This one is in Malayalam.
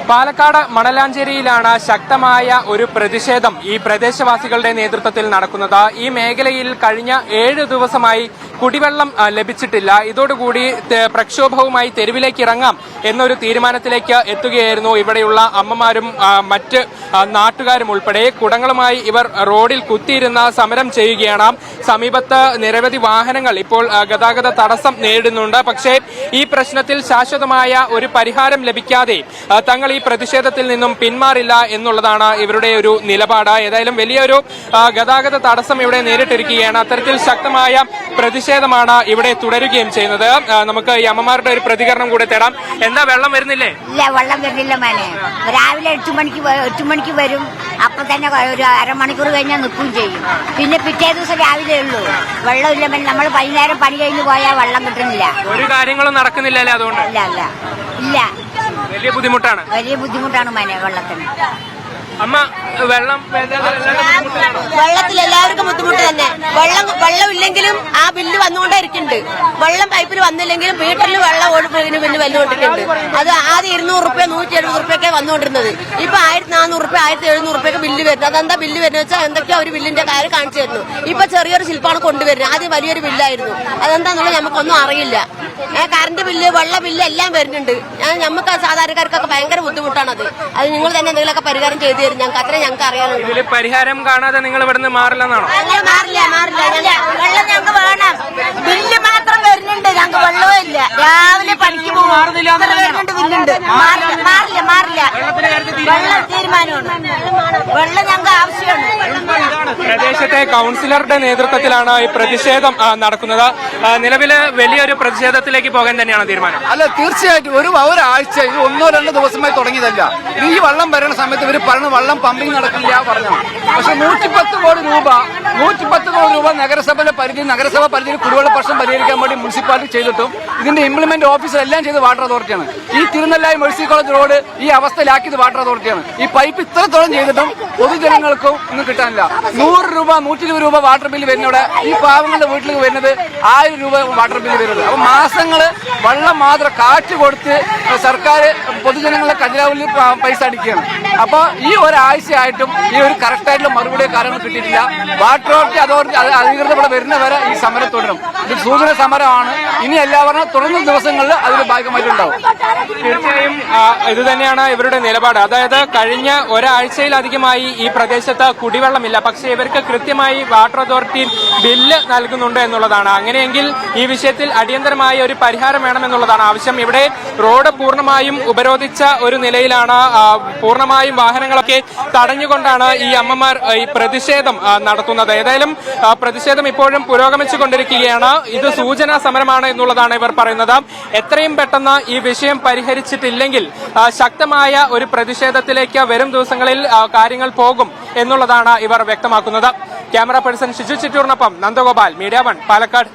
പാലക്കാട് മണലാഞ്ചേരിയിലാണ് ശക്തമായ ഒരു പ്രതിഷേധം ഈ പ്രദേശവാസികളുടെ നേതൃത്വത്തിൽ നടക്കുന്നത്. ഈ മേഖലയിൽ കഴിഞ്ഞ 7 ദിവസമായി കുടിവെള്ളം ലഭിച്ചിട്ടില്ല. ഇതോടുകൂടി പ്രക്ഷോഭവുമായി തെരുവിലേക്ക് ഇറങ്ങാം എന്നൊരു തീരുമാനത്തിലേക്ക് എത്തുകയായിരുന്നു ഇവിടെയുള്ള അമ്മമാരും മറ്റ് നാട്ടുകാരും ഉൾപ്പെടെ. കുടങ്ങളുമായി ഇവർ റോഡിൽ കുത്തിയിരുന്ന സമരം ചെയ്യുകയാണ്. സമീപത്ത് നിരവധി വാഹനങ്ങൾ ഇപ്പോൾ ഗതാഗത തടസ്സം നേരിടുന്നുണ്ട്. പക്ഷേ ഈ പ്രശ്നത്തിൽ ശാശ്വതമായ ഒരു പരിഹാരം ലഭിക്കാതെ തങ്ങൾ ഈ പ്രതിഷേധത്തിൽ നിന്നും പിന്മാറില്ല എന്നുള്ളതാണ് ഇവരുടെ ഒരു നിലപാട്. ഏതായാലും വലിയൊരു ഗതാഗത തടസ്സം ഇവിടെ നേരിട്ടിരിക്കുകയാണ്. അത്തരത്തിൽ ശക്തമായ പ്രതിഷേധമാണ് ഇവിടെ തുടരുകയും ചെയ്യുന്നത്. നമുക്ക് ഈ അമ്മമാരുടെ ഒരു പ്രതികരണം കൂടെ തേടാം. എന്താ വെള്ളം വരുന്നില്ലേ? ഇല്ല, വെള്ളം വരുന്നില്ല മോനെ. രാവിലെ 8 മണിക്ക് വരും. അപ്പൊ തന്നെ ഒരു അരമണിക്കൂർ കഴിഞ്ഞാൽ നിൽക്കുകയും ചെയ്യും. പിന്നെ പിറ്റേ ദിവസം രാവിലെ ഉള്ളൂ. വെള്ളമില്ല, നമ്മൾ വൈകുന്നേരം പണി കഴിഞ്ഞ് പോയാൽ വെള്ളം കിട്ടുന്നില്ല. ഒരു കാര്യങ്ങളും നടക്കുന്നില്ലല്ലേ? അതുകൊണ്ട് ഇല്ല, വലിയ ബുദ്ധിമുട്ടാണ്. വലിയ ബുദ്ധിമുട്ടാണ് മോനെ വെള്ളത്തിന്. അമ്മ, വെള്ളത്തിൽ എല്ലാവർക്കും ബുദ്ധിമുട്ട് തന്നെ. വെള്ളം ഇല്ലെങ്കിലും ആ ബില്ല് വന്നുകൊണ്ടേ ഇരിക്കുന്നുണ്ട്. വെള്ളം പൈപ്പിൽ വന്നില്ലെങ്കിലും വീട്ടിൽ വെള്ളം ബില്ല് വന്നുകൊണ്ടിരിക്കുന്നുണ്ട്. അത് ആദ്യം 200 രൂപ 170 രൂപയൊക്കെ വന്നുകൊണ്ടിരുന്നത്. ഇപ്പൊ 1400 രൂപ 1700 രൂപയൊക്കെ ബില്ല് വരുന്നത്. അതെന്താ ബില്ല് വരുന്നത് വെച്ചാൽ എന്തൊക്കെയാ ഒരു ബില്ലിന്റെ കാര്യം കാണിച്ചു തരുന്നു. ഇപ്പൊ ചെറിയൊരു ശില്പമാണ് കൊണ്ടുവരുന്നത്. ആദ്യം വലിയൊരു ബില്ലായിരുന്നു. അതെന്താന്നുള്ളത് നമുക്കൊന്നും അറിയില്ല. കറണ്ട് ബില്ല്, വെള്ള ബില്ല് എല്ലാം വരുന്നുണ്ട്. നമുക്ക് സാധാരണക്കാർക്കൊക്കെ ഭയങ്കര ബുദ്ധിമുട്ടാണത്. അത് നിങ്ങൾ തന്നെ എന്തെങ്കിലുമൊക്കെ പരിഹാരം ചെയ്തു തരും. ഞങ്ങൾക്ക് അത്രേ ഞങ്ങൾക്ക് അറിയാനുള്ളൂ. ഇതിൽ പരിഹാരം കാണാതെ നിങ്ങൾ ഇവിടുന്ന് മാറില്ലെന്നാണോ? മാറില്ല. വെള്ളം ഞങ്ങൾക്ക് വേണം. ബില്ല് മാത്രം വരുന്നുണ്ട്, ഞങ്ങൾക്ക് വെള്ളവും ഇല്ല. രാവിലെ പണിക്ക് പോകും. ബില്ലുണ്ട്. മാറില്ല. വെള്ളം തീരുമാനമാണ്. വെള്ളം ഞങ്ങൾക്ക് ആവശ്യമാണ്. പ്രദേശത്തെ കൌൺസിലറുടെ നേതൃത്വത്തിലാണ് ഈ പ്രതിഷേധം നടക്കുന്നത്. നിലവില് വലിയൊരു പ്രതിഷേധത്തിലേക്ക് പോകാൻ തന്നെയാണ് തീരുമാനം. അല്ല, തീർച്ചയായിട്ടും ഒരാഴ്ച 1-2 ദിവസമായി തുടങ്ങിയതല്ല. ഈ വെള്ളം വരുന്ന സമയത്ത് ഇവർ പറഞ്ഞു വെള്ളം പമ്പിങ് നടക്കില്ല പറഞ്ഞു. പക്ഷെ 110 കോടി രൂപ നഗരസഭ പരിധിയിൽ കുടിവെള്ള പ്രശ്നം പരിഹരിക്കാൻ വേണ്ടി മുനിസിപ്പാലിറ്റി ചെയ്തിട്ടും ഇതിന്റെ ഇംപ്ലിമെന്റ് ഓഫീസർ എല്ലാം ചെയ്ത് വാട്ടർ അതോറിറ്റിയാണ്. ഈ തിരുനെല്ലായി മെഴ്സി കോളേജ് റോഡ് ഈ അവസ്ഥയിലാക്കിയത് വാട്ടർ അതോറിറ്റിയാണ്. ഈ പൈപ്പ് ഇത്രത്തോളം ചെയ്തിട്ടും പൊതുജനങ്ങൾക്കും ഒന്നും കിട്ടാനില്ല. 100 രൂപ 120 രൂപ വാട്ടർ ബില്ല് വരുന്നവിടെ ഈ പാവങ്ങളുടെ വീട്ടിലേക്ക് വരുന്നത് 1000 രൂപ വാട്ടർ ബില്ല് വരുന്നത്. അപ്പൊ മാസങ്ങള് വെള്ളം മാത്രം കാറ്റ് കൊടുത്ത് സർക്കാർ പൊതുജനങ്ങളുടെ ഖജനാവിൽ പൈസ അടിക്കുകയാണ്. അപ്പൊ ഈ ഒരാഴ്ചയായിട്ടും ഈ ഒരു കറക്റ്റ് ആയിട്ടുള്ള മറുപടിയോ കാര്യങ്ങൾ കിട്ടിയിട്ടില്ല. വാട്ടർ അതോറിറ്റി അധികൃതർ ഇവിടെ വരുന്നവരെ ഈ സമരം തുടരും. ഇത് സൂചന സമരമാണ്. ഇനി എല്ലാവരും തുടർന്ന ദിവസങ്ങളിൽ അതിൽ ഭാഗമായിട്ടുണ്ടാവും. തീർച്ചയായും ഇത് തന്നെയാണ് ഇവരുടെ നിലപാട്. അതായത് കഴിഞ്ഞ ഒരാഴ്ചയിലധികമായി ഈ പ്രദേശത്ത് കുടിവെള്ളമില്ല. പക്ഷേ ഇവർക്ക് കൃത്യമായി വാട്ടർ അതോറിറ്റി ബില്ല് നൽകുന്നുണ്ട് എന്നുള്ളതാണ്. അങ്ങനെയെങ്കിൽ ഈ വിഷയത്തിൽ അടിയന്തരമായ ഒരു പരിഹാരം വേണമെന്നുള്ളതാണ് ആവശ്യം. ഇവിടെ റോഡ് പൂർണ്ണമായും ഉപരോധിച്ച ഒരു നിലയിലാണ്. പൂർണ്ണമായും വാഹനങ്ങളൊക്കെ തടഞ്ഞുകൊണ്ടാണ് ഈ അമ്മമാർ ഈ പ്രതിഷേധം നടത്തുന്നത്. ഏതായാലും പ്രതിഷേധം ഇപ്പോഴും പുരോഗമിച്ചുകൊണ്ടിരിക്കുകയാണ്. ഇത് സൂചനാ സമരമാണ് എന്നുള്ളതാണ് ഇവർ പറയുന്നത്. എത്രയും പെട്ടെന്ന് ഈ വിഷയം പരിഹരിച്ചിട്ടില്ലെങ്കിൽ ശക്തമായ ഒരു പ്രതിഷേധത്തിലേക്ക് വരും ദിവസങ്ങളിൽ കാര്യങ്ങൾ പോകും എന്നുള്ളതാണ് ഇവർ വ്യക്തമാക്കുന്നത്. ക്യാമറ പേഴ്സൺ ഷിജു ചിറ്റൂറിനൊപ്പം നന്ദഗോപാൽ, മീഡിയ 1, പാലക്കാട്.